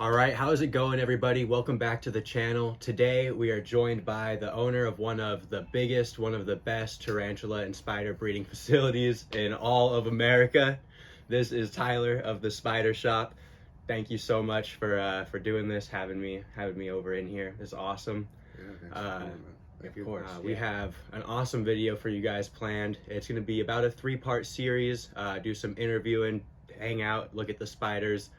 All right, how's it going, everybody? Welcome back to the channel. Today we are joined by the owner of one of the biggest, one of the best tarantula and spider breeding facilities in all of America. This is Tyler of the Spider Shop. Thank you so much for doing this, having me over in here. It's awesome. Yeah, thanks for coming, man. Of course. We have an awesome video for you guys planned. It's going to be about a 3-part series. Do some interviewing, hang out, look at the spiders,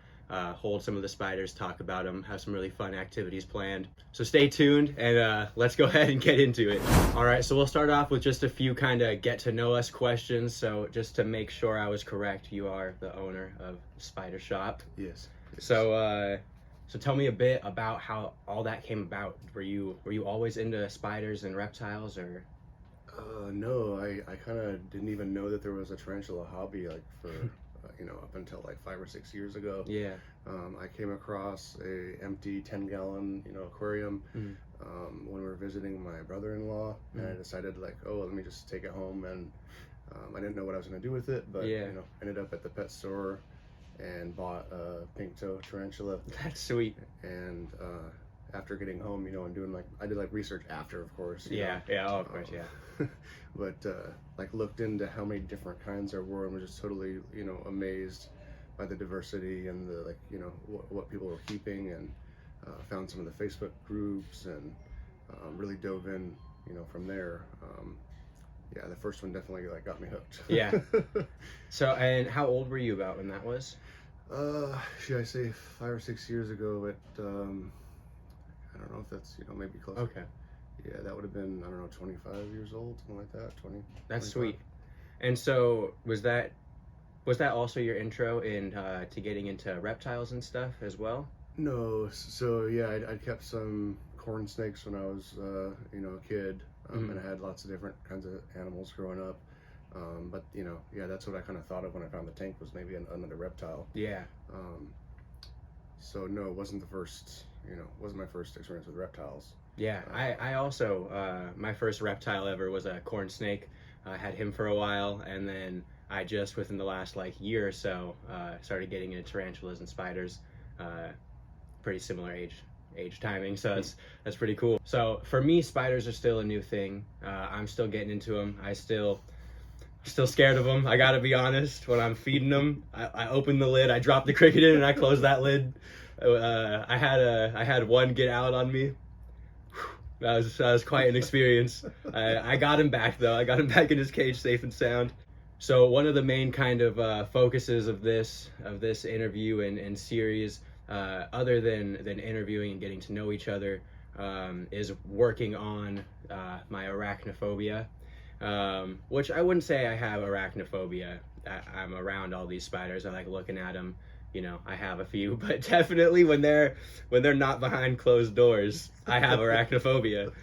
hold some of the spiders, talk about them, have some really fun activities planned. So stay tuned and let's go ahead and get into it. All right, so we'll start off with just a few kind of get to know us questions. So just to make sure I was correct, you are the owner of Spider Shop. Yes. So tell me a bit about how all that came about. Were you always into spiders and reptiles, or? No, I kind of didn't even know that there was a tarantula hobby, like for up until like 5 or 6 years ago. Yeah. I came across a empty 10-gallon aquarium when we were visiting my brother-in-law, and I decided like, oh, let me just take it home, and I didn't know what I was gonna do with it, but ended up at the pet store and bought a pink toe tarantula. That's sweet. And after getting home, and doing I did research after, of course. Of course, yeah. But looked into how many different kinds there were, and was just totally, amazed by the diversity and the what people were keeping, and found some of the Facebook groups, and really dove in, from there. The first one definitely got me hooked. Yeah. So, and how old were you about when that was? Should I say 5 or 6 years ago? I don't know if that's maybe close. Okay. Yeah, that would have been, I don't know, 25 years old, something like that. 20. That's 25. sweet. And so was that also your intro to getting into reptiles and stuff as well? No. So yeah, I kept some corn snakes when I was a kid. And I had lots of different kinds of animals growing up. But that's what I kind of thought of when I found the tank, was maybe another reptile. Yeah. So no, it wasn't wasn't my first experience with reptiles. Yeah, I also, my first reptile ever was a corn snake. I had him for a while, and then I just, within the last year or so, started getting into tarantulas and spiders. Pretty similar age timing, so that's pretty cool. So for me, spiders are still a new thing. I'm still getting into them. Still scared of them. I gotta be honest. When I'm feeding them, I open the lid, I drop the cricket in, and I close that lid. I had one get out on me. That was quite an experience. I got him back though. I got him back in his cage, safe and sound. So one of the main kind of focuses of this interview and series, other than interviewing and getting to know each other, is working on my arachnophobia, which I wouldn't say I have arachnophobia. I'm around all these spiders. I like looking at them. I have a few, but definitely when they're not behind closed doors, I have arachnophobia.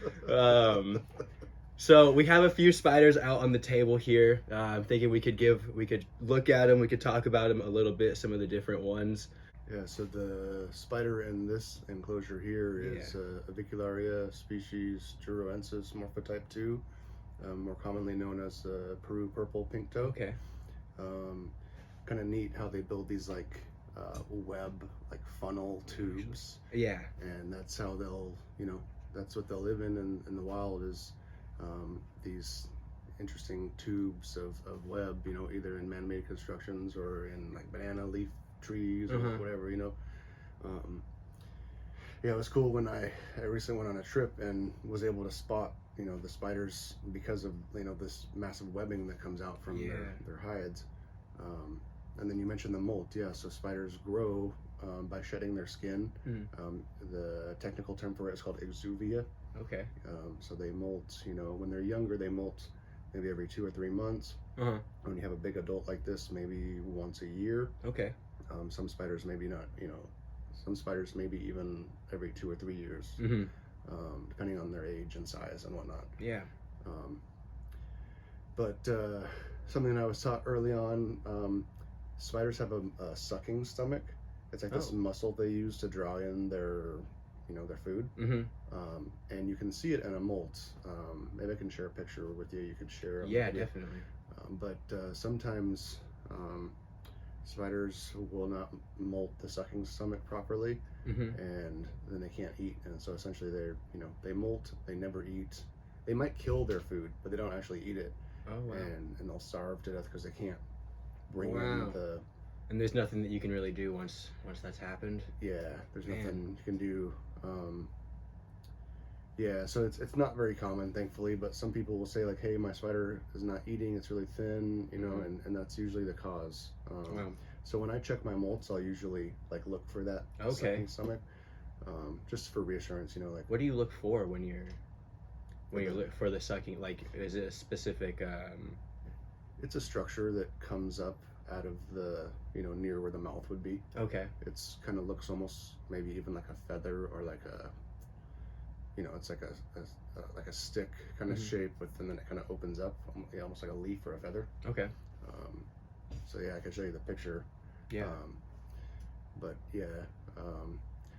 So we have a few spiders out on the table here. I'm thinking we could look at them, we could talk about them a little bit, some of the different ones. Yeah, so the spider in this enclosure here is Avicularia species Juruensis morphotype 2, more commonly known as Peru purple pink toe. Okay. Kind of neat how they build these web funnel tubes. Yeah. And that's how they'll that's what they'll live in the wild, is these interesting tubes of web, either in man-made constructions or in banana leaf trees or whatever. It was cool when I recently went on a trip and was able to spot the spiders because of this massive webbing that comes out from their hides. And then you mentioned the molt. Yeah, so spiders grow by shedding their skin. The technical term for it is called exuvia. Okay. So they molt, when they're younger, they molt maybe every 2 or 3 months. When you have a big adult like this, maybe once a year. Okay. Some spiders maybe not, some spiders maybe even every 2 or 3 years, depending on their age and size and whatnot. Yeah. But something that I was taught early on, spiders have a sucking stomach. It's this muscle they use to draw in their food. And you can see it in a molt. Maybe I can share a picture with you. You could share. Yeah, definitely. But sometimes spiders will not molt the sucking stomach properly, and then they can't eat. And so essentially, they molt. They never eat. They might kill their food, but they don't actually eat it. Oh wow. And they'll starve to death because they can't bring in the. And there's nothing that you can really do once that's happened. Yeah, there's nothing you can do. Yeah, so it's not very common, thankfully, but some people will say like, "Hey, my spider is not eating; it's really thin," and that's usually the cause. Wow. So when I check my molts, I'll usually like look for that sucking stomach, just for reassurance. Like what do you look for when you're looking for the sucking? Like, is it a specific? It's a structure that comes up out of the near where the mouth would be. Okay. It's kind of looks almost maybe even like a feather or like a. It's like a stick kind of shape, and then it kind of opens up, almost like a leaf or a feather. Okay. So yeah, I can show you the picture. Yeah. But yeah,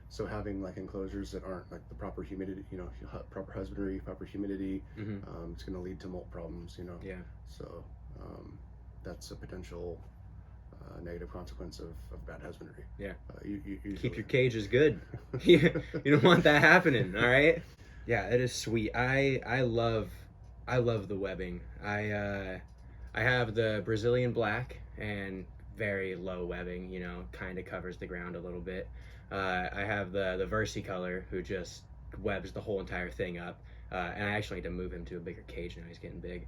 so having like enclosures that aren't like the proper humidity, proper husbandry, proper humidity, it's going to lead to molt problems. Yeah. So that's a potential negative consequence of bad husbandry. Yeah. You keep your cages good. You don't want that happening. All right. Yeah, it is sweet. I love the webbing. I have the Brazilian black and very low webbing. Kind of covers the ground a little bit. I have the versicolor who just webs the whole entire thing up. And I actually need to move him to a bigger cage now. He's getting big.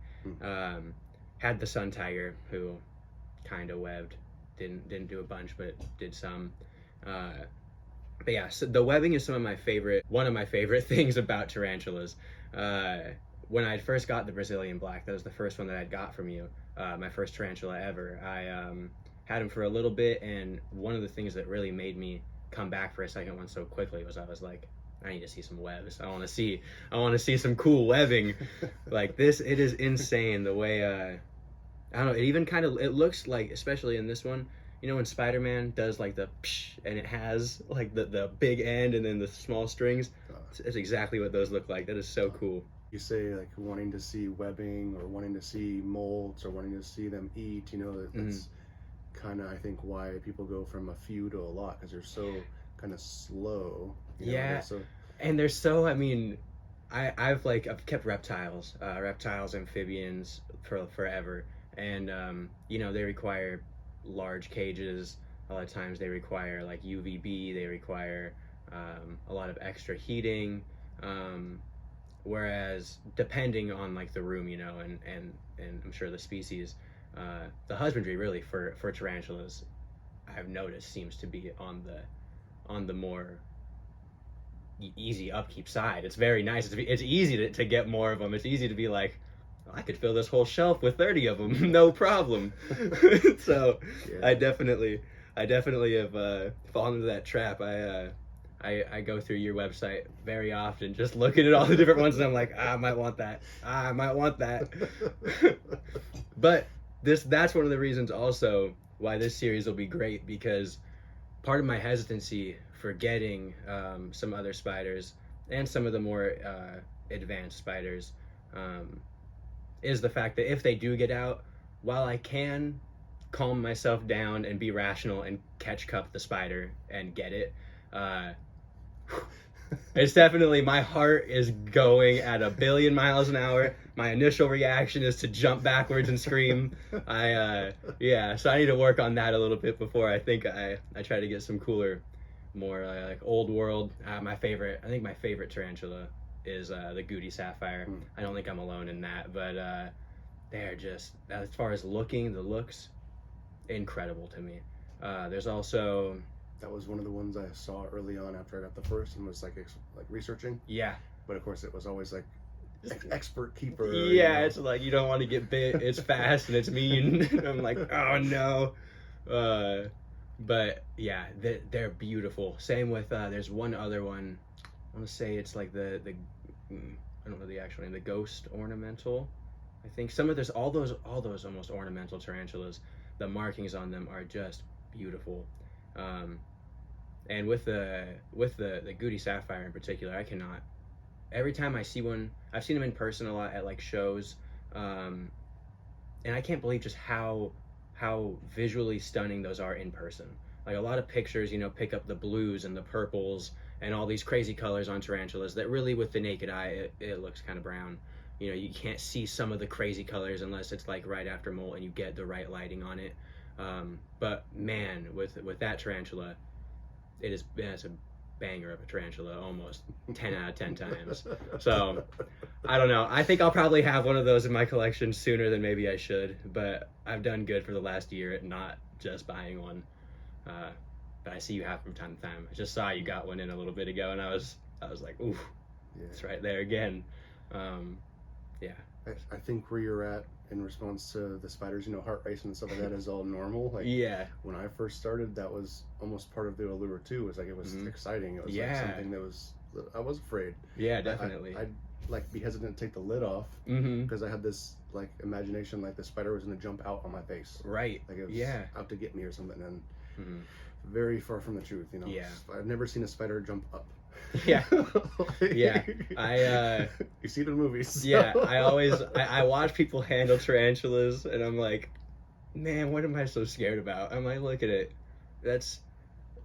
Had the sun tiger who kind of webbed. Didn't do a bunch, but did some. But yeah, so the webbing is one of my favorite things about tarantulas. When I first got the Brazilian black, that was the first one that I got from you. My first tarantula ever. I had him for a little bit, and one of the things that really made me come back for a second one so quickly was I was like, I need to see some webs. I want to see some cool webbing. Like this, it is insane the way. I don't know, it even it looks like, especially in this one, when Spider-Man does like the psh, and it has like the big end and then the small strings, it's exactly what those look like. That is so cool. You say like wanting to see webbing or wanting to see molts or wanting to see them eat, that's kind of, I think, why people go from a few to a lot, because they're so kind of slow. And they're so, I've kept reptiles, amphibians for forever. And they require large cages. A lot of times they require like UVB. They require a lot of extra heating. Whereas depending on like the room, and I'm sure the species, the husbandry really for tarantulas, I've noticed seems to be on the more easy upkeep side. It's very nice. It's easy to get more of them. It's easy to be like, I could fill this whole shelf with 30 of them, no problem. So yeah. I definitely have fallen into that trap. I go through your website very often, just looking at all the different ones, and I'm like, I might want that. But that's one of the reasons also why this series will be great, because part of my hesitancy for getting some other spiders and some of the more advanced spiders is the fact that if they do get out, while I can calm myself down and be rational and catch cup the spider and get it, it's definitely, my heart is going at 1,000,000,000 miles an hour. My initial reaction is to jump backwards and scream. So I need to work on that a little bit before I think I try to get some cooler, more like old world. I think my favorite tarantula is the Goody Sapphire. I don't think I'm alone in that, but they're just, as far as the looks, incredible to me. There's also, that was one of the ones I saw early on after I got the first and was like researching. Yeah. But of course it was always like expert keeper. Yeah, it's like you don't want to get bit. It's fast and it's mean. I'm like, oh no. But yeah, they're beautiful. Same with there's one other one. I want to say it's like the I don't know the actual name. The ghost ornamental. I think there's all those almost ornamental tarantulas. The markings on them are just beautiful. And with the Goody Sapphire in particular, I cannot. Every time I see one, I've seen them in person a lot at like shows, and I can't believe just how how visually stunning those are in person. Like a lot of pictures, you know, pick up the blues and the purples and all these crazy colors on tarantulas that really with the naked eye it looks kind of brown. You know, you can't see some of the crazy colors unless it's like right after molt and you get the right lighting on it. But man, with that tarantula, it's a banger of a tarantula, almost 10 out of 10 times. So I don't know, I think I'll probably have one of those in my collection sooner than maybe I should, but I've done good for the last year at not just buying one. But I see you have from time to time. I just saw you got one in a little bit ago, and I was like, ooh, yeah. It's right there again. Yeah. I think where you're at in response to the spiders, you know, heart racing and stuff like that is all normal. Like, yeah. When I first started, that was almost part of the allure too. It was like, it was exciting. It was like something that I was afraid. Yeah, definitely. I'd like be hesitant to take the lid off because I had this like imagination like the spider was going to jump out on my face. Right. Like it was out to get me or something. And very far from the truth, you know. Yeah. I've never seen a spider jump up. Yeah. Yeah. You see it in movies. Yeah. I watch people handle tarantulas and I'm like, man, what am I so scared about? I'm like, look at it. That's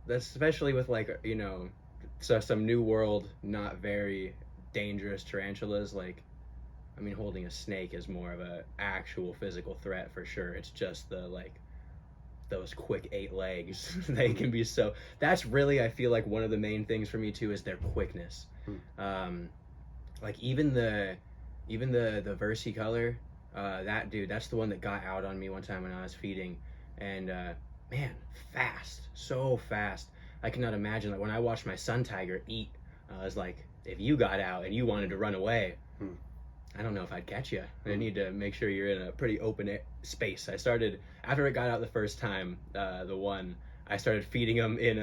especially with like, you know, so some New World, not very dangerous tarantulas. Like, I mean, holding a snake is more of a actual physical threat for sure. It's just the like those quick 8 legs. They can be so, that's really, I feel like one of the main things for me too is their quickness. Like even the versicolor, that dude, that's the one that got out on me one time when I was feeding, and man, fast, so fast. I cannot imagine, like when I watched my sun tiger eat, I was like, if you got out and you wanted to run away, I don't know if I'd catch you. I need to make sure you're in a pretty open space. I started, after it got out the first time, I started feeding them in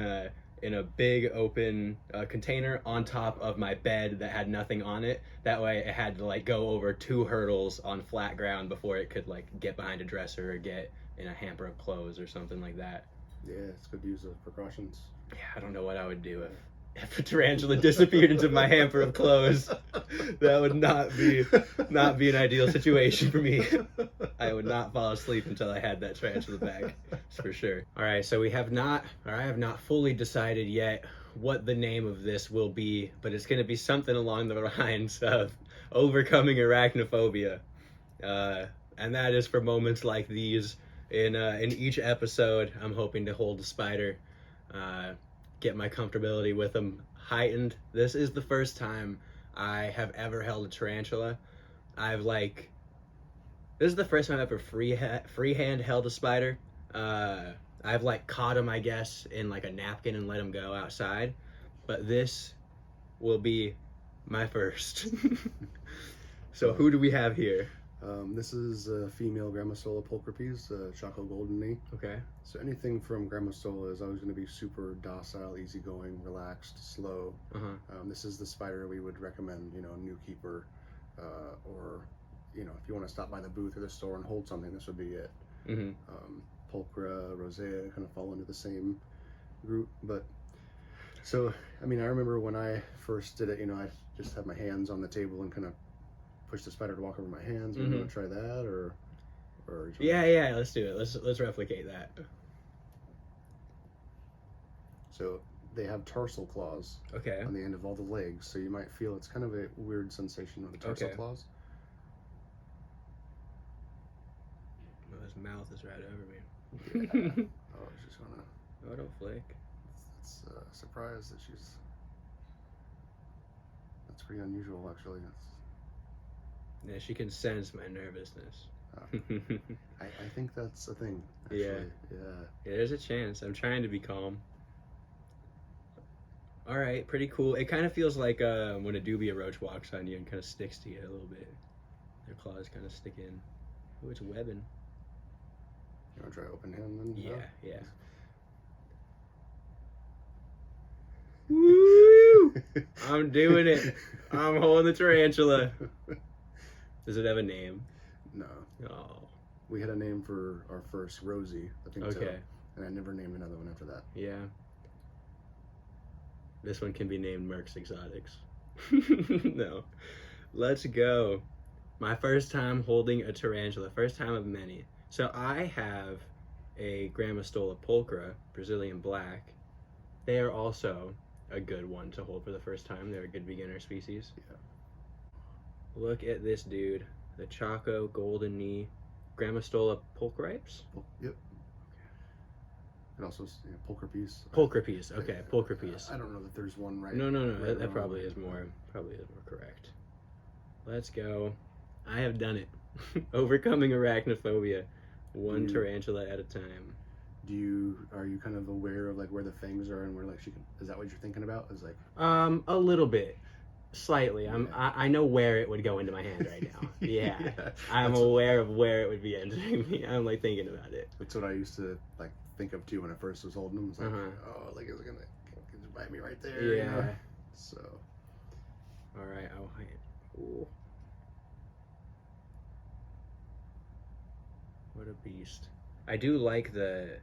a big open container on top of my bed that had nothing on it. That way it had to like go over 2 hurdles on flat ground before it could like get behind a dresser or get in a hamper of clothes or something like that. Yeah, it's good use of precautions. Yeah, I don't know what I would do if a tarantula disappeared into my hamper of clothes. That would not be an ideal situation for me. I would not fall asleep until I had that tarantula back, that's for sure. All right, so I have not fully decided yet what the name of this will be, but it's going to be something along the lines of overcoming arachnophobia, and that is for moments like these. In each episode, I'm hoping to hold a spider, get my comfortability with them heightened. This is the first time I have ever held a tarantula. This is the first time I've ever freehand held a spider. I've like caught him, I guess, in like a napkin and let him go outside, but this will be my first. So who do we have here? This is female Grammostola pulchripes, Choco Golden Knee. Okay. So anything from Grammostola is always going to be super docile, easygoing, relaxed, slow. This is the spider we would recommend, you know, a new keeper, or, you know, if you want to stop by the booth or the store and hold something, this would be it. Pulchra, Rosea kind of fall into the same group. But so, I mean, I remember when I first did it, you know, I just had my hands on the table and kind of push the spider to walk over my hands. You want to try that, or yeah, let's do it. Let's replicate that. So they have tarsal claws. Okay. On the end of all the legs, so you might feel it's kind of a weird sensation with the tarsal claws. Well, his mouth is right over me. Yeah. Oh, she's gonna. Oh, don't flick. It's a surprise that she's. That's pretty unusual, actually. Yeah, she can sense my nervousness. I think that's a thing, actually. Yeah. There's a chance. I'm trying to be calm. All right, pretty cool. It kind of feels like when a dubia roach walks on you and kind of sticks to you a little bit. Their claws kind of stick in. Oh, it's webbing. You want to try open hand then? Yeah. Woo! I'm doing it. I'm holding the tarantula. Does it have a name? No. Oh. We had a name for our first, Rosie, I think. Okay. So, and I never named another one after that. Yeah. This one can be named Merck's Exotics. No. Let's go. My first time holding a tarantula. First time of many. So I have a Grammostola pulchra, Brazilian black. They are also a good one to hold for the first time. They're a good beginner species. Yeah. Look at this dude, the Chaco golden knee Grammostola pulchripes. Yep. And also pulchripes. Pulchripes. Okay, pulchripes. I don't know that there's one right. No. Right That probably is more correct. Let's go. I have done it. Overcoming arachnophobia, one tarantula at a time. Are you kind of aware of like where the fangs are and where like she can? Is that what you're thinking about? Is like a little bit, slightly. I know where it would go into my hand right now. Yeah, I'm aware of where it would be entering me. I'm like thinking about it. That's what I used to like think of too when I first was holding them. It's like, oh, like it's gonna bite me right there. Yeah. You know? So. All right. Ooh. What a beast. I do like the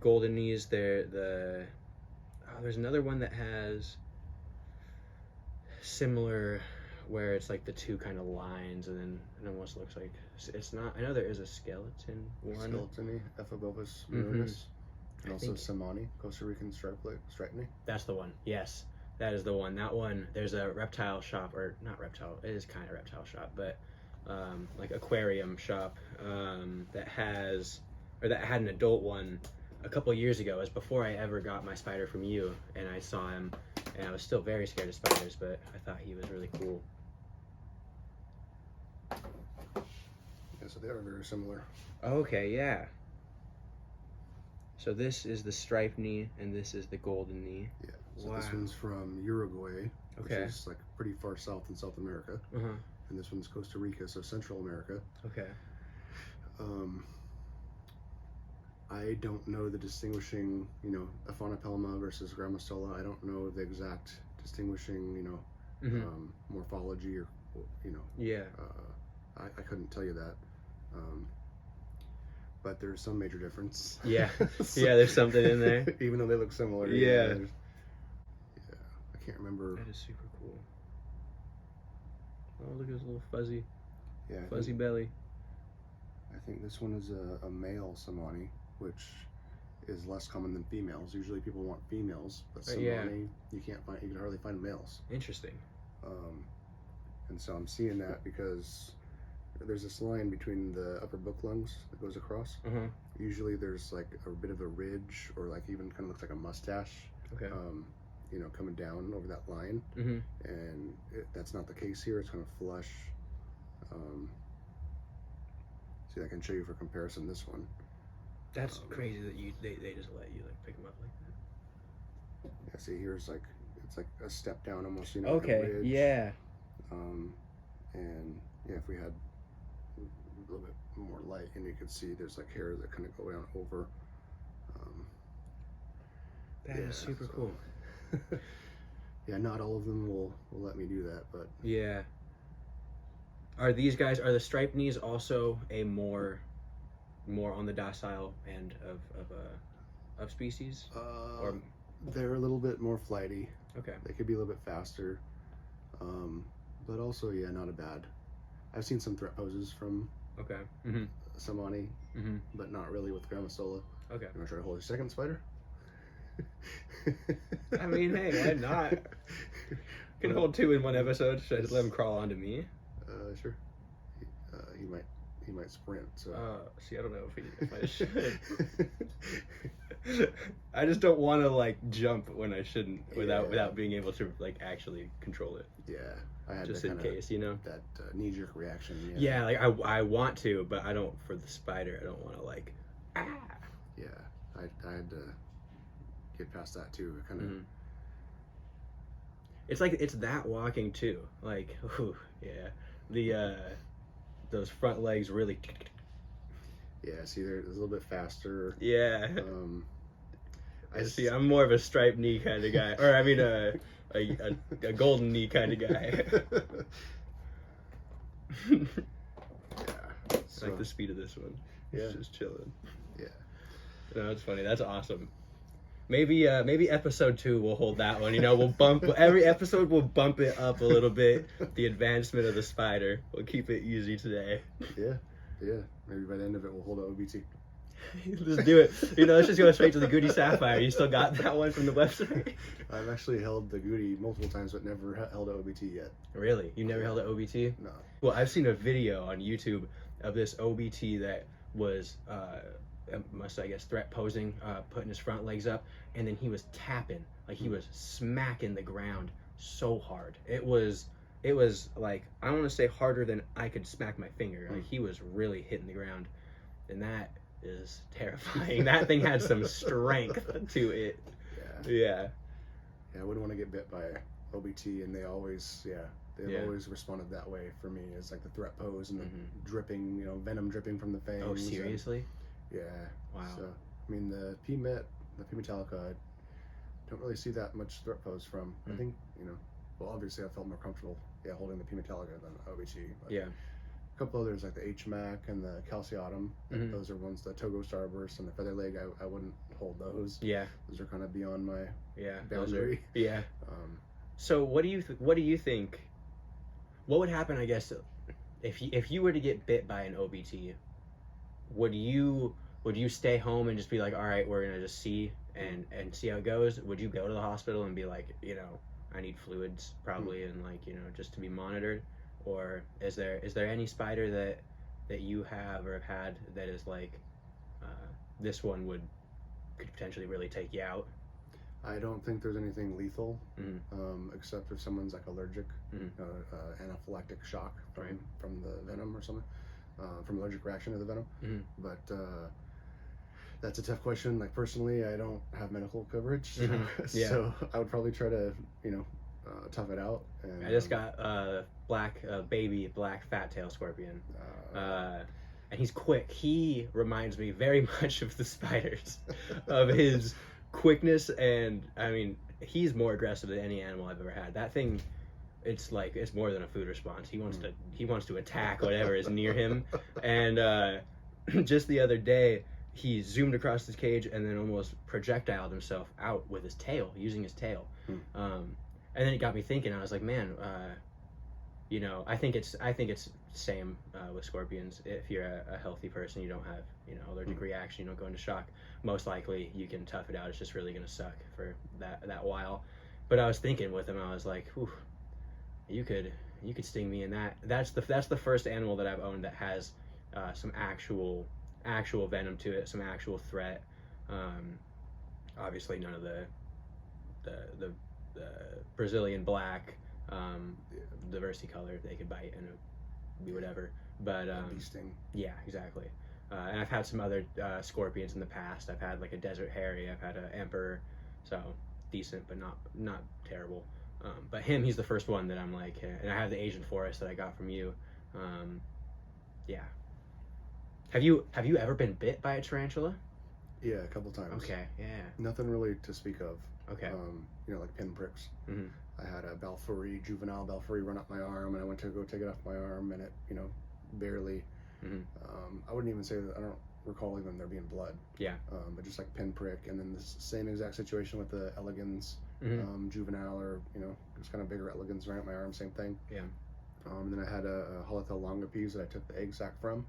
golden knees. There's another one that has similar, where it's like the two kind of lines, and then it almost looks like it's not. I know there is a skeleton one. Skeletony, Ephabobus marinus, and also Samani, Costa Rican striped-knee. That's the one. Yes, that is the one. That one. There's a reptile shop, or not reptile. It is kind of reptile shop, but like aquarium shop that had an adult one a couple years ago. It was before I ever got my spider from you, and I saw him, and I was still very scared of spiders, but I thought he was really cool. Yeah, so they are very similar. Okay, yeah. So this is the striped knee, and this is the golden knee. Yeah. So this one's from Uruguay, which is like pretty far south in South America. And this one's Costa Rica, so Central America. Okay. I don't know the distinguishing, Aphonopelma versus Grammostola. I don't know the exact distinguishing, morphology or, Yeah. I couldn't tell you that. But there's some major difference. Yeah. Yeah, there's something in there. Even though they look similar. Yeah. I can't remember. That is super cool. Oh, look at his little fuzzy Yeah, belly. I think this one is a male Samani, which is less common than females. Usually people want females, but Samani, you can hardly find males. Interesting. And so I'm seeing that because there's this line between the upper book lungs that goes across. Usually there's like a bit of a ridge, or like even kind of looks like a mustache. Okay. Coming down over that line, and that's not the case here. It's kind of flush. See, I can show you for comparison this one. That's crazy that they just let you like pick them up like that. Yeah, see, here's like it's like a step down almost. Okay. Like a ridge. Yeah. And yeah, if we had a little bit more light, and you could see there's like hairs that kind of go down over. That is super cool. Yeah, not all of them will let me do that, but yeah. Are the striped knees also a more on the docile end of species? Or they're a little bit more flighty. Okay. They could be a little bit faster, but also not a bad. I've seen some threat poses from Samani, but not really with Grammostola. Okay. You want to try to hold a second spider? I mean, hey, why not? Can hold two in one episode. Should I just let him crawl onto me? Sure. He might sprint. So. See, I don't know if I should. I just don't want to like jump when I shouldn't without being able to like actually control it. Yeah, I had just in case, that knee-jerk reaction. Yeah, like I want to, but I don't for the spider. I don't want to like. Ah. Yeah, I had to get past that too. Kind of. It's like it's that walking too. Like, ooh, yeah, the those front legs really. Yeah, see, they're a little bit faster. Yeah. I see. I'm more of a striped knee kind of guy, or I mean a golden knee kind of guy. Yeah. So, like the speed of this one. It's just chilling. Yeah. No, it's funny. That's awesome. Maybe episode 2 we'll hold that one. We'll bump every episode. We'll bump it up a little bit. The advancement of the spider. We'll keep it easy today. Yeah. Maybe by the end of it we'll hold a OBT. Let's do it. Let's just go straight to the Goody Sapphire. You still got that one from the website? I've actually held the Goody multiple times, but never held an OBT yet. Really? You never held an OBT? No. Well, I've seen a video on YouTube of this OBT that was, I guess, threat posing, putting his front legs up, and then he was tapping, like he was smacking the ground so hard. It was like, I want to say harder than I could smack my finger. Like he was really hitting the ground, and that is terrifying. That thing had some strength to it. Yeah. I wouldn't want to get bit by OBT, and they always, they've always responded that way for me. It's like the threat pose and the dripping, venom dripping from the fangs. Oh, seriously? Yeah. Wow. So, I mean, the P Metallica, I don't really see that much threat pose from. I think, well, obviously I felt more comfortable, holding the P Metallica than OBT. But yeah. A couple others like the H-Mac and the Calciatum. Those are ones, the Togo Starburst and the Featherleg, I wouldn't hold those. Yeah. Those are kind of beyond my Those boundary. are, yeah. So what do you think? What would happen, I guess, if you were to get bit by an OBT? Would you stay home and just be like, all right, we're gonna just see and see how it goes? Would you go to the hospital and be like, I need fluids probably and like, just to be monitored? Or is there any spider that you have or have had that is like, this one could potentially really take you out? I don't think there's anything lethal, except if someone's like allergic, anaphylactic shock from the venom or something, from allergic reaction to the venom. But that's a tough question. Like personally, I don't have medical coverage, so I would probably try to, tough it out. And, I just got baby black fat tail scorpion, and he's quick. He reminds me very much of the spiders, of his quickness, and I mean he's more aggressive than any animal I've ever had. That thing, it's more than a food response. He wants to attack whatever is near him. And just the other day he zoomed across his cage and then almost projectiled himself out with his tail, using his tail. And then it got me thinking. I was like, man, I think it's same with scorpions. If you're a healthy person, you don't have allergic reaction, you don't go into shock, most likely you can tough it out. It's just really gonna suck for that while. But I was thinking with him, I was like, whew, you could sting me in that. That's the first animal that I've owned that has some actual venom to it, some actual threat. Obviously none of the Brazilian black, the versicolor, they could bite and it would be whatever. But bee sting. Yeah, exactly. And I've had some other scorpions in the past. I've had like a desert hairy. I've had an emperor, so decent but not terrible. But he's the first one that I'm like, and I have the Asian forest that I got from you. Yeah. Have you ever been bit by a tarantula? Yeah, a couple times. Okay, yeah. Nothing really to speak of. Okay. Like pinpricks. I had a juvenile Balfouri run up my arm, and I went to go take it off my arm, and it, barely. I wouldn't even say that. I don't recall even there being blood. Yeah. But just like pinprick, and then the same exact situation with the elegans juvenile, or just kind of bigger elegans ran up my arm, same thing. Yeah. And then I had a Holothel longipes that I took the egg sac from,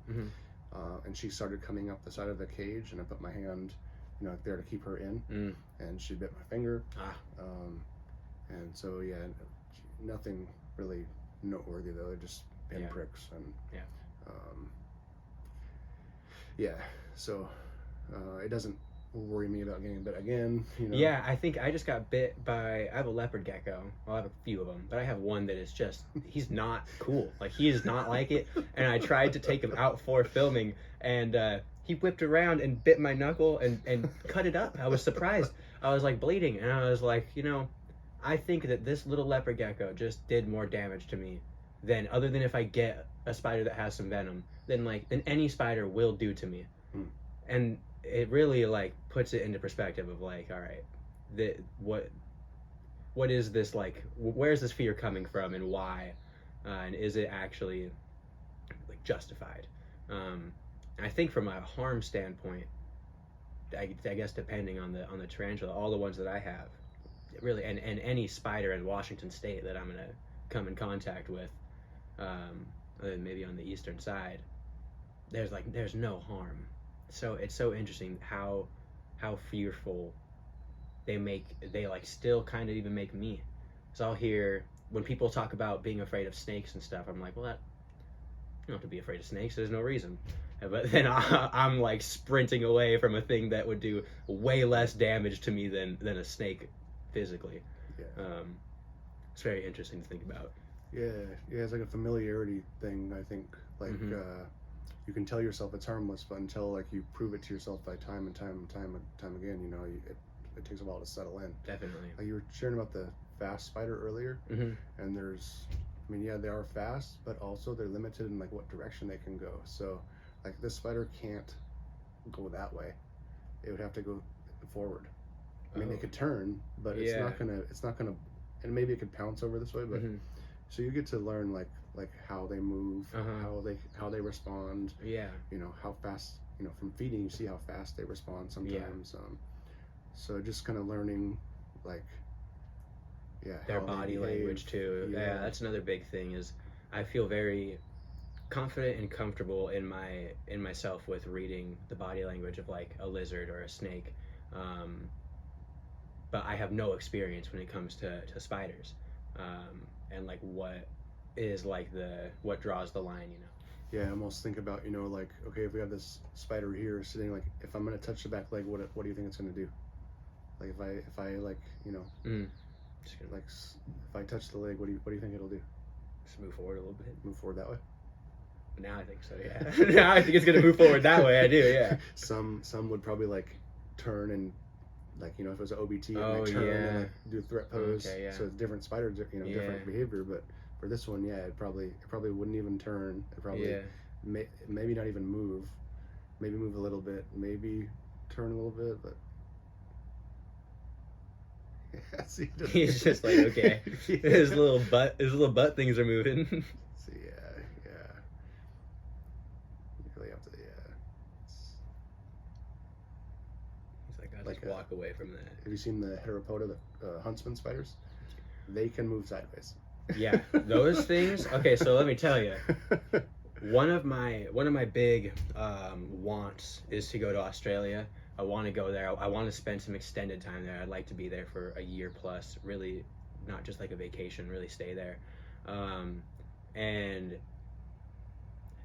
and she started coming up the side of the cage, and I put my hand, there to keep her in, and she bit my finger. And so nothing really noteworthy though. Just pinpricks and so it doesn't worry me about getting bit again. Yeah, I think I just got bit by. I have a leopard gecko. Well, I have a few of them, but I have one that is just. He's not cool. Like he is not like it. And I tried to take him out for filming, and he whipped around and bit my knuckle and cut it up. I was surprised. I was like bleeding, and I was like, I think that this little leopard gecko just did more damage to me than, other than if I get a spider that has some venom, than any spider will do to me. And it really puts it into perspective of all right, what is this like? Where's this fear coming from, and why? And is it actually justified? I think from a harm standpoint, I guess depending on the tarantula, all the ones that I have, really, and any spider in Washington State that I'm gonna come in contact with, maybe on the eastern side, there's no harm. So it's so interesting how fearful they like still kind of even make me. So I'll hear when people talk about being afraid of snakes and stuff. I'm like, well, that you don't have to be afraid of snakes. There's no reason. But then I'm like sprinting away from a thing that would do way less damage to me than a snake physically. Yeah. It's very interesting to think about. Yeah, it's like a familiarity thing. I think like you can tell yourself it's harmless, but until like you prove it to yourself by time and time again, you know, it takes a while to settle in. Definitely. Like you were sharing about the fast spider earlier, and there's, I mean, yeah, they are fast, but also they're limited in like what direction they can go. So, like this spider can't go that way; it would have to go forward. I mean, it could turn, but it's not gonna, and maybe it could pounce over this way, but. So you get to learn like how they move, how they respond. Yeah. You know how fast. You know, from feeding, you see how fast they respond sometimes. Yeah. So just kind of learning, like, their body language too. Yeah, that's another big thing. Is I feel very confident and comfortable in myself with reading the body language of like a lizard or a snake, but I have no experience when it comes to spiders. And like what is like what draws the line, you know. Yeah, I almost think about, you know, like, okay, if we have this spider here sitting, like, if I'm gonna touch the back leg, what do you think it's gonna do? Like if I like, you know, like if I touch the leg, what do you think it'll do? Just move forward a little bit. Move forward that way. Now I think so. Yeah. Now I think it's gonna move forward that way. I do. Yeah. Some would probably like turn and, like, you know, if it was an OBT, it might turn and like do a threat pose. Okay, yeah. So it's different spiders, you know, different behavior. But for this one, yeah, it probably wouldn't even turn. It probably maybe not even move. Maybe move a little bit. Maybe turn a little bit, but. Yeah, see, he's just like, okay, his little butt things are moving. So yeah. You really have to, He's like, I'll just walk away from that. Have you seen the Heteropoda, the huntsman spiders? They can move sideways. Yeah, those things. Okay, so let me tell you, one of my big wants is to go to Australia. I want to go there. I want to spend some extended time there. I'd like to be there for a year plus, really, not just like a vacation, really stay there. And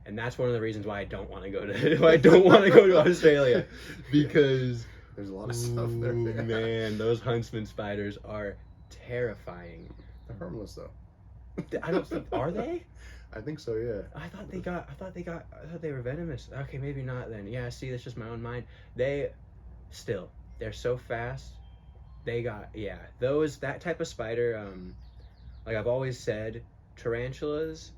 that's one of the reasons why I don't want to go to Australia, because there's a lot of stuff there. Man, those huntsman spiders are terrifying. They're harmless though. I don't think, are they? I think so, yeah. I thought they were venomous. Okay, maybe not then. Yeah, see, that's just my own mind. They're so fast. That type of spider, like I've always said, tarantulas,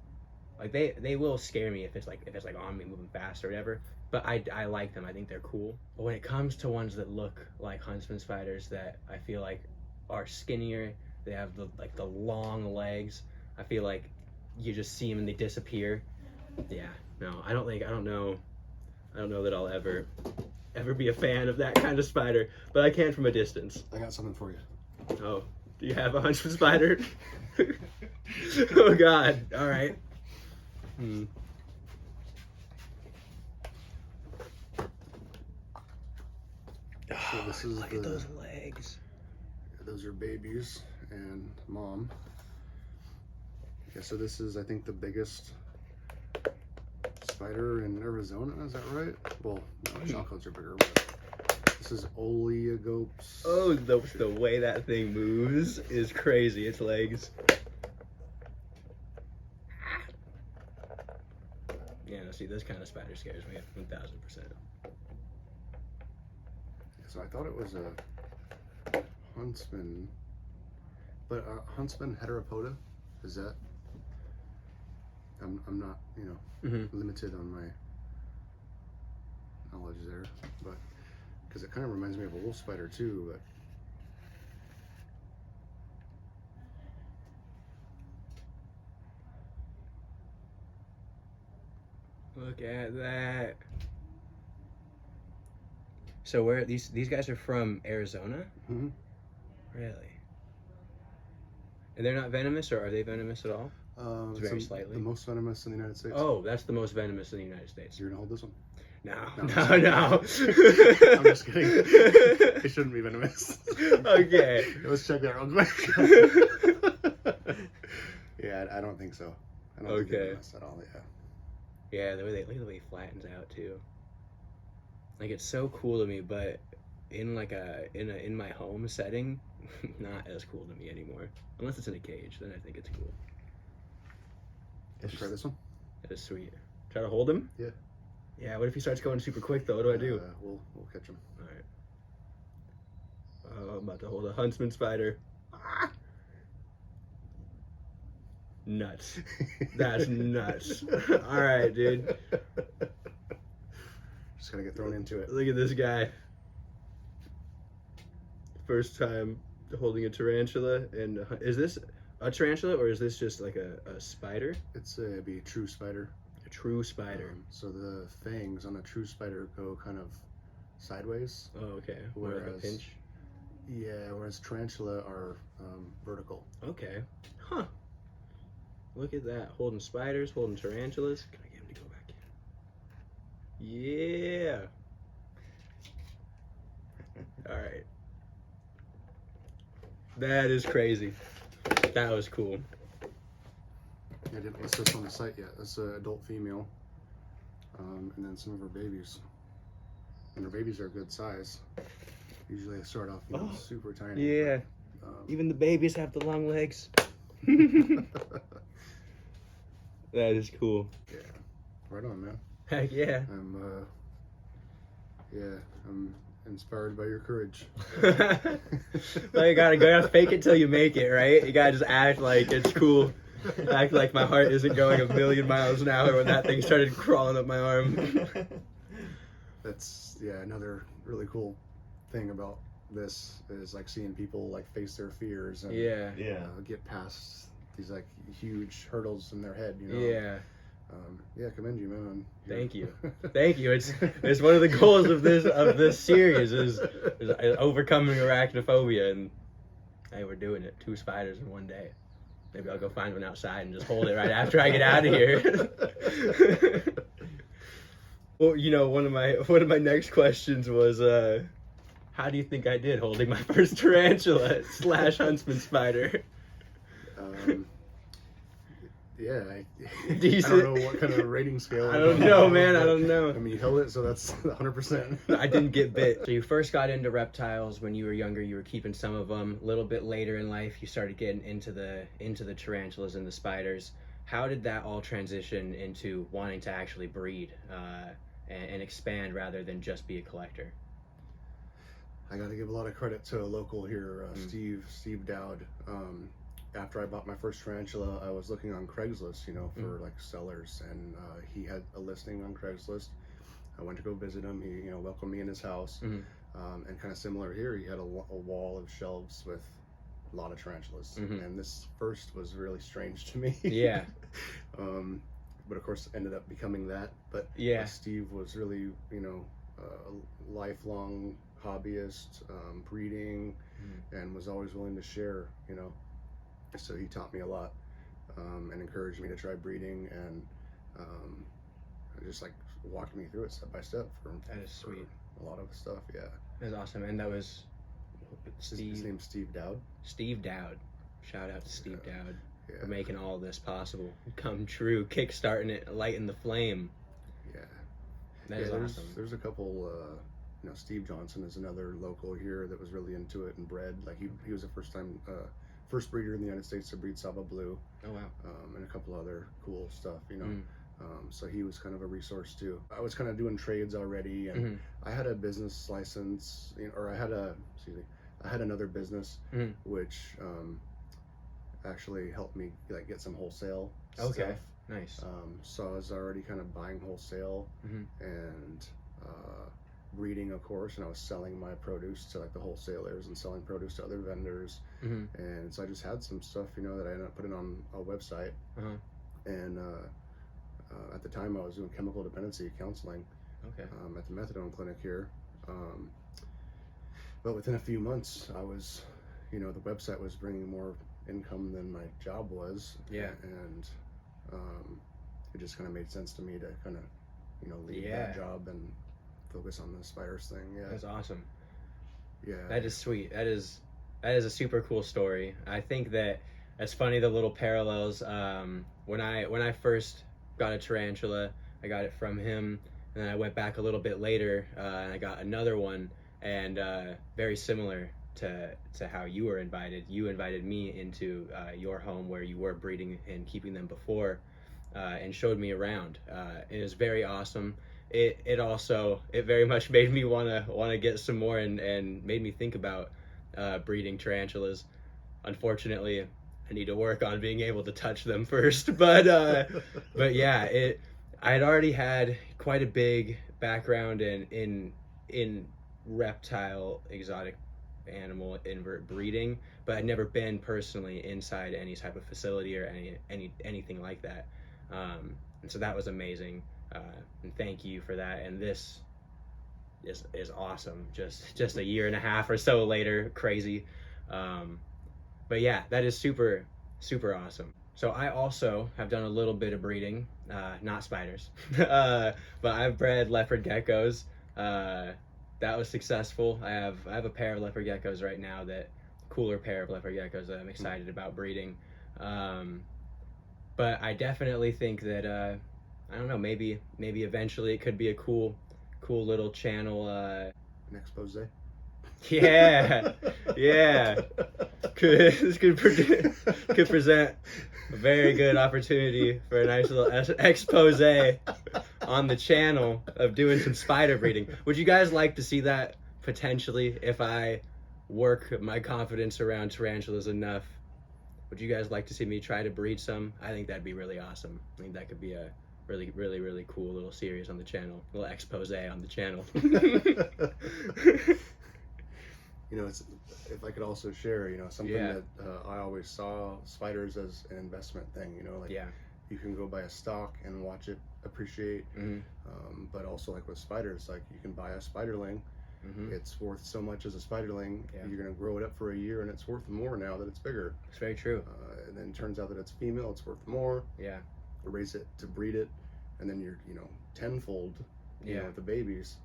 like they will scare me if it's like on me moving fast or whatever. But I like them. I think they're cool. But when it comes to ones that look like huntsman spiders that I feel like are skinnier, they have the long legs. I feel like you just see them and they disappear. Yeah, no, I don't know that I'll ever be a fan of that kind of spider, but I can from a distance. I got something for you. Oh, do you have a huntsman spider? Oh God! All right. So this is look at those legs. Those are babies and mom. Yeah, so this is, I think, the biggest spider in Arizona. Is that right? Well, no, chocolates are bigger, but this is Oligopes. Oh, the way that thing moves is crazy. Its legs. Yeah, no, see, this kind of spider scares me 1,000%. So I thought it was a huntsman, but huntsman Heteropoda, is that? I'm not, you know, limited on my knowledge there, but because it kind of reminds me of a wolf spider too, but look at that. So where these guys are from Arizona? Mm-hmm. Really? And they're not venomous, or are they venomous at all? Very slightly. The most venomous in the United States. Oh, that's the most venomous in the United States. You're gonna hold this one? No. I'm No. just kidding. It shouldn't be venomous. Okay. Let's check that real quick. Yeah, I don't think so. I don't think they're Okay. venomous at all. Yeah. Yeah, look at the way he flattens out too. Like, it's so cool to me, but in like in my home setting, not as cool to me anymore. Unless it's in a cage, then I think it's cool. Let's try this one. That is sweet. Try to hold him? Yeah. Yeah, what if he starts going super quick though? What do I do? We'll catch him. Alright. Oh, I'm about to hold a huntsman spider. Ah! Nuts. That's nuts. Alright, dude. Just gotta get thrown into it. Look at this guy. First time holding a tarantula. And is this a tarantula or is this just like a spider? It's be a true spider. A true spider. So the fangs on a true spider go kind of sideways. Oh, okay. More like a Whereas- pinch. Yeah, whereas tarantula are vertical. Okay. Huh. Look at that. Holding spiders, holding tarantulas. Can I get him to go back in? Yeah. Alright. That is crazy. That was cool. I didn't list this on the site yet. That's an adult female. And then some of her babies. And her babies are a good size. Usually they start off super tiny. Yeah. But, Even the babies have the long legs. That is cool. yeah. Right on, man. Heck yeah. I'm inspired by your courage. Well, you gotta fake it till you make it, right? You gotta just act like it's cool. Act like my heart isn't going a million miles an hour when that thing started crawling up my arm. That's another really cool thing about this is like seeing people like face their fears and Yeah. get past these like huge hurdles in their head, you know. Yeah. Commend you, man. on your- Thank you. Thank you. It's one of the goals of this series is overcoming arachnophobia, and hey, we're doing it. 2 spiders in one day. Maybe I'll go find one outside and just hold it right after I get out of here. Well, you know, one of my next questions was, how do you think I did holding my first tarantula / huntsman spider? I don't know what kind of rating scale. I don't know, man. I don't know. I mean, you held it, so that's 100%. I didn't get bit. So you first got into reptiles when you were younger. You were keeping some of them. A little bit later in life, you started getting into the tarantulas and the spiders. How did that all transition into wanting to actually breed and expand rather than just be a collector? I got to give a lot of credit to a local here, Steve Dowd. After I bought my first tarantula, I was looking on Craigslist, for like sellers, and he had a listing on Craigslist. I went to go visit him. He, welcomed me in his house, and kind of similar here, he had a wall of shelves with a lot of tarantulas, and this first was really strange to me. Yeah. But of course, ended up becoming that. But Yeah. Steve was really, a lifelong hobbyist, breeding, and was always willing to share, So he taught me a lot, and encouraged me to try breeding, and just like walked me through it step by step That is sweet. for a lot of stuff. Yeah. That was awesome. And that was His name's Steve Dowd. Steve Dowd. Shout out to Steve Dowd Yeah. for making all this possible come true, kickstarting it, lighting the flame. Yeah. That is there's, awesome. There's a couple. Steve Johnson is another local here that was really into it and bred. Like he was the first breeder in the United States to breed Sava Blue. Oh wow. And a couple other cool stuff, so he was kind of a resource too. I was kind of doing trades already, and I had a business license, or I had another business, which actually helped me like get some wholesale stuff. Nice. So I was already kind of buying wholesale and breeding, of course, and I was selling my produce to like the wholesalers and selling produce to other vendors. And so I just had some stuff, that I ended up putting on a website. And at the time I was doing chemical dependency counseling at the methadone clinic here. But within a few months, I was, the website was bringing more income than my job was. Yeah. And it just kind of made sense to me to kind of, leave that job and focus on the spiders thing. Yeah, that's awesome. Yeah, that is sweet. That is a super cool story. I think that it's funny, the little parallels. When I first got a tarantula, I got it from him, and then I went back a little bit later, and I got another one, and very similar to how you were invited. You invited me into your home where you were breeding and keeping them before, and showed me around. It was very awesome. It also very much made me wanna get some more, and made me think about breeding tarantulas. Unfortunately, I need to work on being able to touch them first. But yeah, I had already had quite a big background in reptile, exotic animal invert breeding, but I'd never been personally inside any type of facility or anything like that. And so that was amazing. And thank you for that. And this is awesome. Just a year and a half or so later, crazy. But yeah, that is super awesome. So I also have done a little bit of breeding, not spiders, but I've bred leopard geckos. That was successful. I have a pair of leopard geckos right now, cooler pair of leopard geckos that I'm excited about breeding. But I definitely think that I don't know, maybe eventually it could be a cool little channel. An expose. Yeah. This could present a very good opportunity for a nice little expose on the channel of doing some spider breeding. Would you guys like to see that potentially if I work my confidence around tarantulas enough? Would you guys like to see me try to breed some? I think that'd be really awesome. I think that could be a really cool little series on the channel, a little expose on the channel. If I could also share, something that I always saw spiders as an investment thing. You can go buy a stock and watch it appreciate. But also, like with spiders, like you can buy a spiderling. It's worth so much as a spiderling. You're going to grow it up for a year, and it's worth more now that it's bigger. It's very true. And then it turns out that it's female, it's worth more. Raise it to breed it, and then you're tenfold the babies.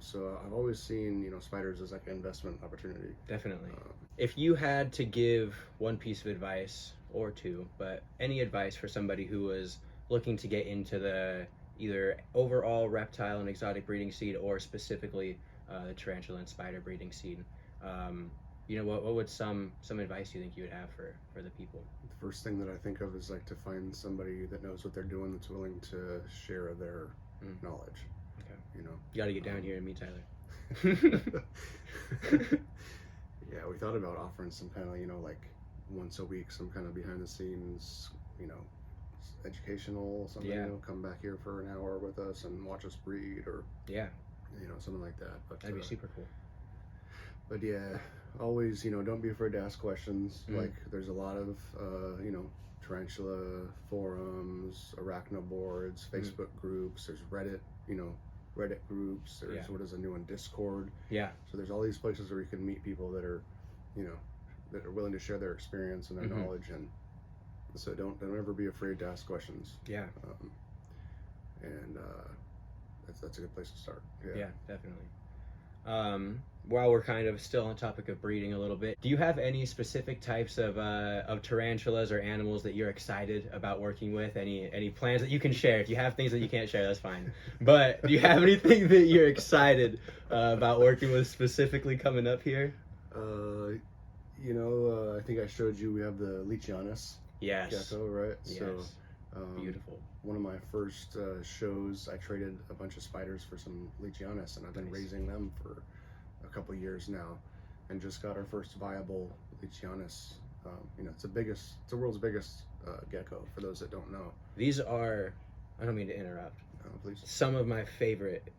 So I've always seen spiders as like an investment opportunity. Definitely. If you had to give one piece of advice, or two, but any advice for somebody who was looking to get into the either overall reptile and exotic breeding scene, or specifically the tarantula and spider breeding scene, what would some advice you think you would have for the people? The first thing that I think of is like to find somebody that knows what they're doing, that's willing to share their knowledge. Okay. You got to get down here and meet Tyler. Yeah, we thought about offering some kind of like once a week, some kind of behind the scenes, educational something. Come back here for an hour with us and watch us breed, or something like that. But that'd be super cool. But yeah, always don't be afraid to ask questions. Like there's a lot of tarantula forums, arachno boards, Facebook groups. There's Reddit groups. There's what is a new one, Discord. So there's all these places where you can meet people that are that are willing to share their experience and their knowledge, and so don't ever be afraid to ask questions. And that's a good place to start. Yeah, definitely. While we're kind of still on topic of breeding a little bit, do you have any specific types of tarantulas or animals that you're excited about working with? Any plans that you can share? If you have things that you can't share, that's fine. But do you have anything that you're excited about working with specifically coming up here? I think I showed you we have the Leachianus gecko, right? Yes. So, beautiful. One of my first shows, I traded a bunch of spiders for some Leachianus, and I've been raising them for a couple years now, and just got our first viable Leachianus. It's the world's biggest gecko, for those that don't know. These are, I don't mean to interrupt, please. Some of my favorite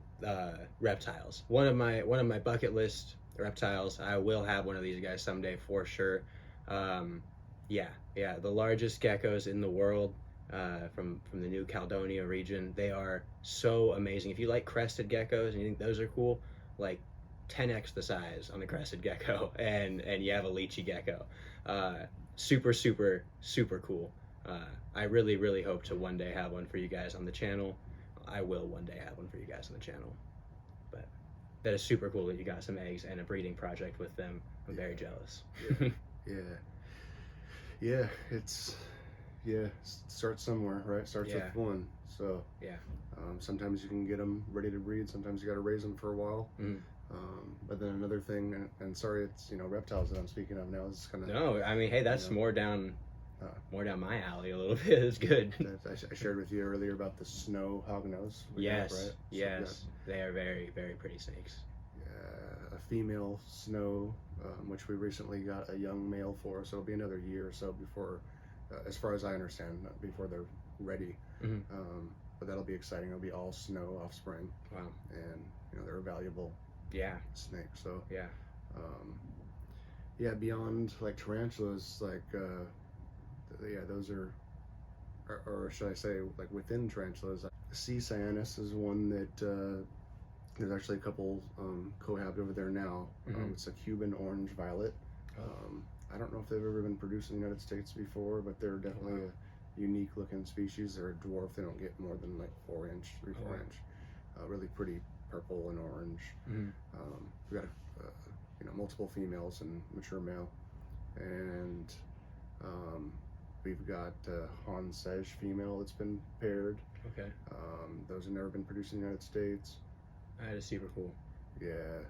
reptiles. One of my bucket list reptiles. I will have one of these guys someday for sure. The largest geckos in the world, from the New Caledonia region. They are so amazing. If you like crested geckos and you think those are cool, like 10x the size on the crested gecko, and you have a lychee gecko. Super cool. I really hope to one day have one for you guys on the channel. I will one day have one for you guys on the channel. But that is super cool that you got some eggs and a breeding project with them. I'm very jealous. Yeah, it's starts somewhere, right? Starts with one. So sometimes you can get them ready to breed. Sometimes you got to raise them for a while. But then another thing, and sorry, it's reptiles that I'm speaking of now. Is kind of no. I mean, hey, that's more down my alley a little bit. It's good. I shared with you earlier about the snow hognose. Yes, right? yes, they are very, very pretty snakes. A female snow, which we recently got a young male for, so it'll be another year or so before, as far as I understand, before they're ready. But that'll be exciting. It'll be all snow offspring. Wow. And they're a valuable snake. So beyond like tarantulas, like those are, or should I say, like within tarantulas, sea cyanus is one that there's actually a couple cohabit over there now. It's a Cuban orange violet. I don't know if they've ever been produced in the United States before, but they're definitely a unique looking species. They're a dwarf. They don't get more than like 4 inch, 3-4 inch. Really pretty purple and orange. We got multiple females and mature male, and we've got Hansej female that's been paired. Okay. Those have never been produced in the United States. That is super cool. Yeah.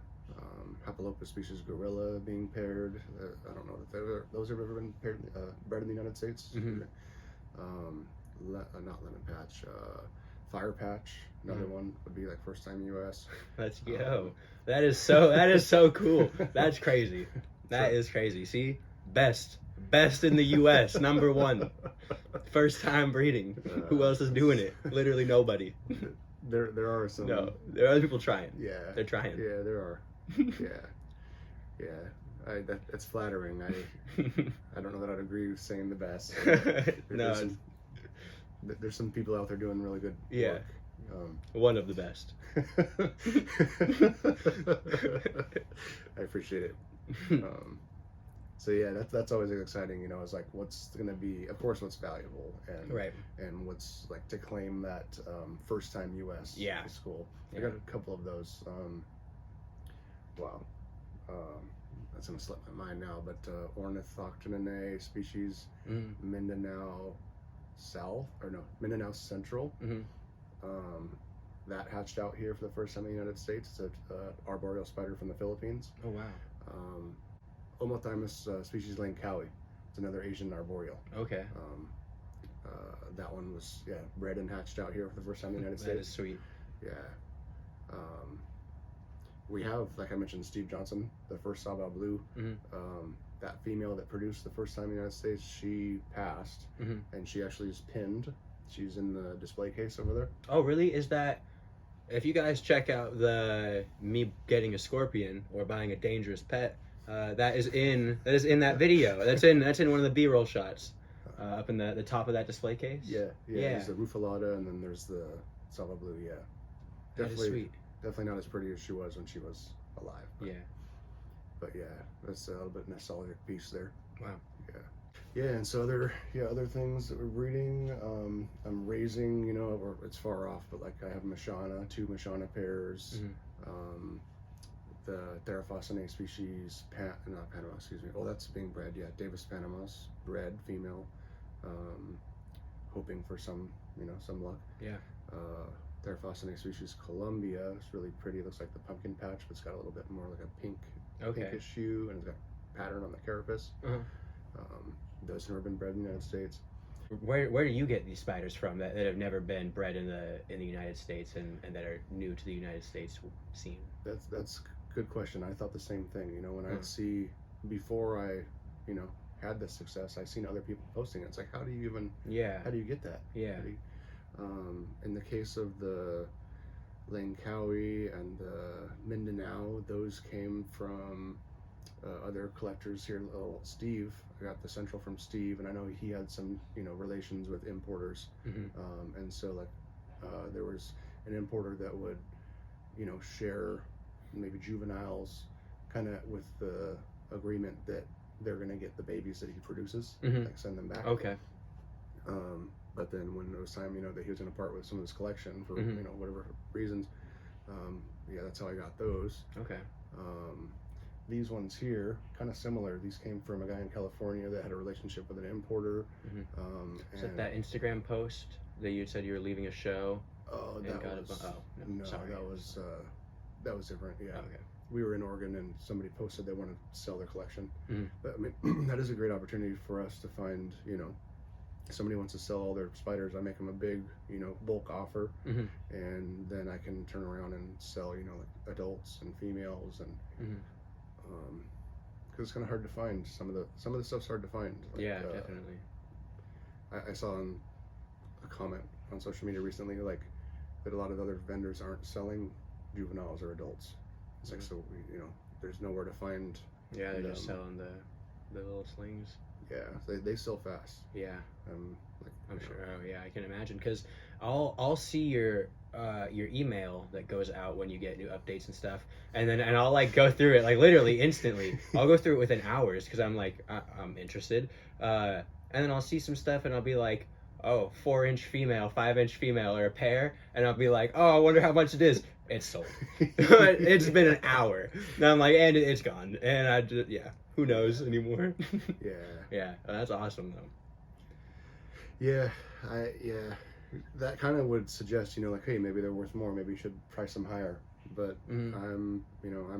Hapalopa species gorilla being paired. I don't know if those have ever been paired, bred in the United States. Not lemon patch. Fire patch. Another one would be like first time U.S. Let's go. That is so cool. That's crazy. That is crazy. See, best in the U.S. #1. First time breeding. Who else is doing it? Literally nobody. There are some. No, there are other people trying. Yeah, they're trying. Yeah, there are. That's flattering. I don't know that I'd agree with saying the best. There's some people out there doing really good work. One of the best. I appreciate it. So that's always exciting. It's like what's going to be, of course, what's valuable and what's like to claim that first time U.S. is cool. I got a couple of those. Wow, that's gonna slip my mind now. But Ornithoctoninae species, Mindanao South Mindanao Central. That hatched out here for the first time in the United States. It's an arboreal spider from the Philippines. Oh wow. Homothymus species Langkawi. It's another Asian arboreal. Okay. That one was bred and hatched out here for the first time in the United States. That is sweet. Yeah. We have, like I mentioned, Steve Johnson, the first Saba Blue. That female that produced the first time in the United States, she passed, and she actually is pinned. She's in the display case over there. Oh, really? Is that? If you guys check out the me getting a scorpion or buying a dangerous pet, that is in that video. That's in one of the B-roll shots, up in the top of that display case. Yeah. There's the Rufalata, and then there's the Saba Blue. Yeah, that is sweet. Definitely not as pretty as she was when she was alive. But that's a little bit nostalgic piece there. Wow. Yeah, and so other things that we're breeding. I'm raising, or it's far off, but like I have Mashana, 2 Mashana pairs. The Theraphosinae species, not Panama, excuse me. Oh, that's being bred. Yeah, Davis Panamas, bred female. Hoping for some luck. Yeah. Theraphosinae species Columbia. It's really pretty. It looks like the pumpkin patch, but it's got a little bit more like a pinkish hue, and it's got pattern on the carapace. Those have never been bred in the United States. Where do you get these spiders from that have never been bred in the United States and that are new to the United States scene? That's a good question. I thought the same thing. When I'd see before I had this success, I seen other people posting it. It's like, how do you get that? Yeah. In the case of the Langkawi and the Mindanao, those came from other collectors here. Steve, I got the central from Steve, and I know he had some relations with importers. And so there was an importer that would share maybe juveniles kind of with the agreement that they're going to get the babies that he produces, like send them back. Okay. But then when it was time, that he was going to part with some of his collection for Mm-hmm. whatever reasons, yeah, that's how I got those. Okay. These ones here, kind of similar. These came from a guy in California that had a relationship with an importer. Is it that Instagram post that you said you were leaving a show? Oh, that was no, sorry. that was different. Yeah, Okay. we were in Oregon and somebody posted they wanted to sell their collection. Mm-hmm. But I mean, that is a great opportunity for us to find, somebody wants to sell all their spiders. I make them a big, bulk offer, Mm-hmm. and then I can turn around and sell, like adults and females, and because it's kind of hard to find some of the stuff's hard to find. Like, Yeah, definitely. I saw a comment on social media recently, like that a lot of other vendors aren't selling juveniles or adults. It's like, so there's nowhere to find. Yeah, they're just selling the little slings. Yeah, they sell fast. Yeah. Like, I'm sure. Oh yeah, I can imagine, because I'll see your email that goes out when you get new updates and stuff, and I'll like go through it like literally instantly. I'll go through it within hours because I'm like I'm interested, and then I'll see some stuff and I'll be like, oh, 4-inch female, 5-inch female, or a pair, and I'll be like, oh, I wonder how much it is. It's sold. It's been an hour. Now I'm like, and it's gone, and I just who knows anymore. Yeah. Yeah, that's awesome though. Yeah, that kind of would suggest, like, hey, maybe they're worth more. Maybe you should price them higher. But I'm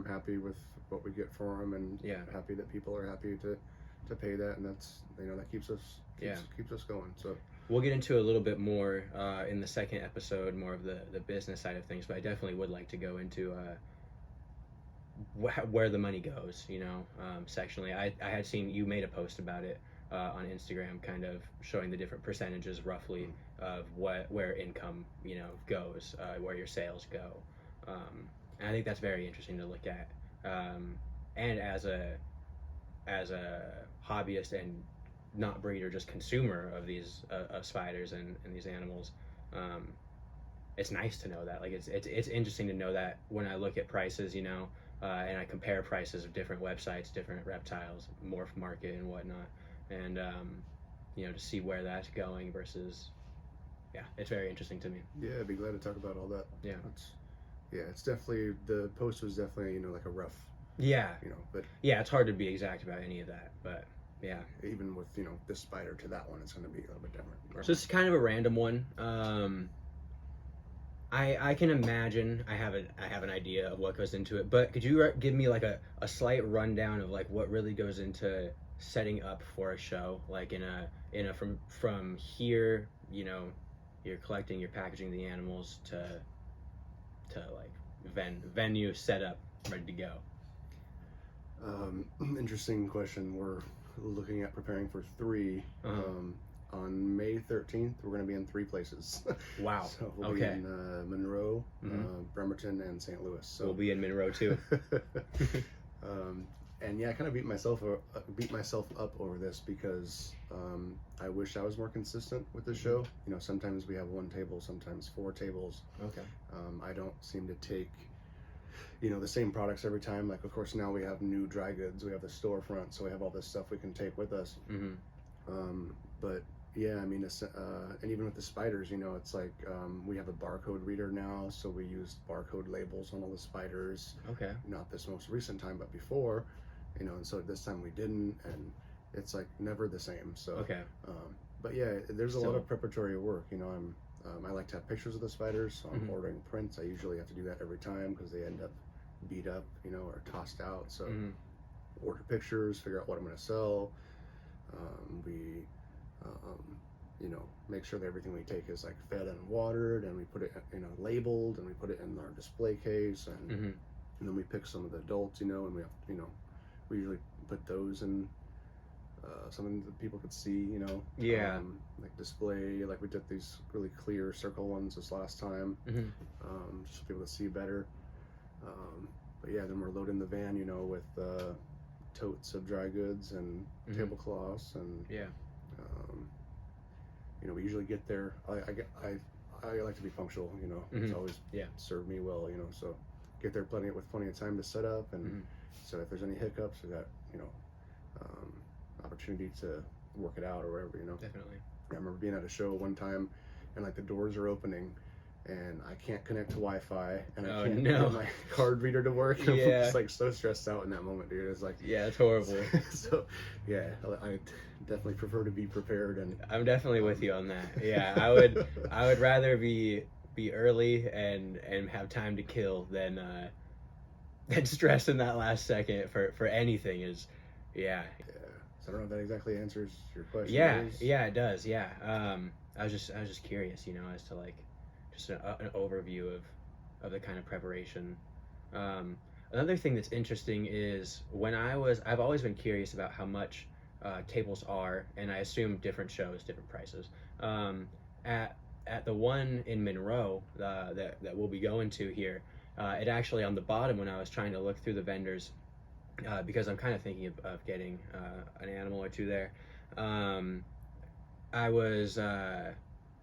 happy with what we get for them, and happy that people are happy to pay that, and that's that keeps us going. So we'll get into a little bit more in the second episode, more of the business side of things. But I definitely would like to go into where the money goes, sectionally. I had seen you made a post about it on Instagram, kind of showing the different percentages roughly of where income goes, where your sales go, and I think that's very interesting to look at, and as a hobbyist and not breeder, just consumer of these spiders and these animals, it's nice to know that. Like it's interesting to know that when I look at prices, and I compare prices of different websites, different reptiles, Morph Market and whatnot, and to see where that's going versus, it's very interesting to me. Yeah, I'd be glad to talk about all that. Yeah, it's definitely, the post was definitely like a rough. But it's hard to be exact about any of that, but even with this spider to that one, it's going to be a little bit different. So it's kind of a random one. I can imagine, I have an idea of what goes into it, but could you give me like a slight rundown of like what really goes into setting up for a show, like in a from here, you're collecting, you're packaging the animals to like venue set up, ready to go? Interesting question. We're looking at preparing for 3. On May 13th, we're going to be in 3 places. Wow. So we'll be in Monroe, Bremerton, and St. Louis. So we'll be in Monroe too. And I kind of beat myself up over this because I wish I was more consistent with the show. Sometimes we have 1 table, sometimes 4 tables. Okay. I don't seem to take the same products every time. Like, of course, now we have new dry goods. We have the storefront, so we have all this stuff we can take with us. But yeah, I mean, and even with the spiders, it's like we have a barcode reader now, so we use barcode labels on all the spiders. Okay. Not this most recent time, but before, and so this time we didn't, and it's like never the same. So okay. But yeah, there's a lot of preparatory work. I like to have pictures of the spiders, so I'm ordering prints. I usually have to do that every time because they end up beat up, or tossed out. So order pictures, figure out what I'm going to sell. We make sure that everything we take is like fed and watered, and we put it labeled, and we put it in our display case, and then we pick some of the adults, and we have we usually put those in something that people could see, like display, like we did these really clear circle ones this last time, just for people to see better. But yeah, then we're loading the van, with totes of dry goods and tablecloths, and we usually get there. I like to be punctual, it's always served me well, so get there with plenty of time to set up, and so if there's any hiccups, we got opportunity to work it out or whatever, Definitely. I remember being at a show one time, and like the doors are opening, and I can't connect to Wi-Fi, and I can't get my card reader to work. I'm just like so stressed out in that moment, dude. It's like, yeah, it's horrible. So yeah, I definitely prefer to be prepared, and I'm definitely with you on that. Yeah, I would rather be early and have time to kill than stress in that last second for anything. Is yeah. So I don't know if that exactly answers your question. Yeah, it does. Yeah. I was just curious, you know, as to like just an overview of the kind of preparation. Another thing that's interesting is I've always been curious about how much tables are, and I assume different shows, different prices. At the one in Monroe that we'll be going to here, it actually on the bottom when I was trying to look through the vendors, because I'm kind of thinking of getting an animal or two there. I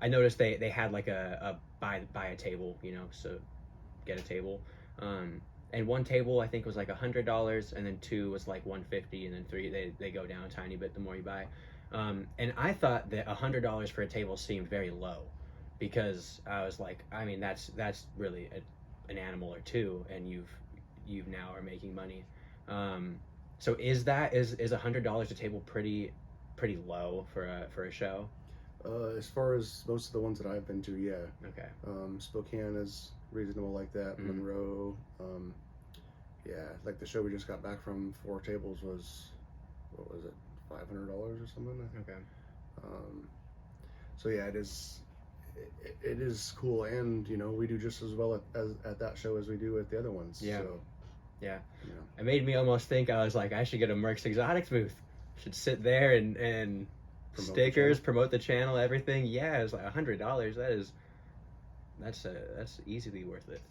noticed they had like a buy a table, you know, so get a table. And one table I think was like $100, and then two was like $150, and then three they go down a tiny bit the more you buy. And I thought that $100 for a table seemed very low, because I was like, I mean that's really an animal or two, and you've now are making money. So is $100 a table pretty low for a show? As far as most of the ones that I've been to, yeah. Okay. Spokane is reasonable like that. Mm-hmm. Monroe, yeah, like the show we just got back from, 4 tables was, what was it, $500 or something? Okay. So yeah, it is cool, and you know we do just as well at that show as we do at the other ones. Yeah. So, yeah. You know. It made me almost think, I was like, I should get a Merck's Exotics booth. Should sit there and stickers, promote the channel, everything. Yeah, it's like $100. That's easily worth it.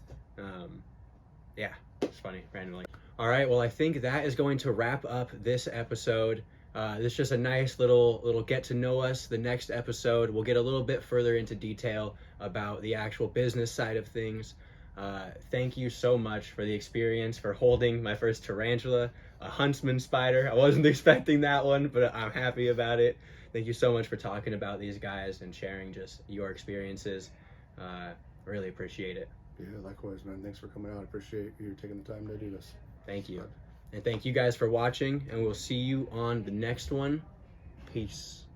Yeah, it's funny randomly. All right, well, I think that is going to wrap up this episode. This is just a nice little get to know us. The next episode, we'll get a little bit further into detail about the actual business side of things. Thank you so much for the experience, for holding my first tarantula, a huntsman spider. I wasn't expecting that one, but I'm happy about it. Thank you so much for talking about these guys and sharing just your experiences. Really appreciate it. Yeah, likewise, man. Thanks for coming out. I appreciate you taking the time to do this. Thank you. And thank you guys for watching, and we'll see you on the next one. Peace.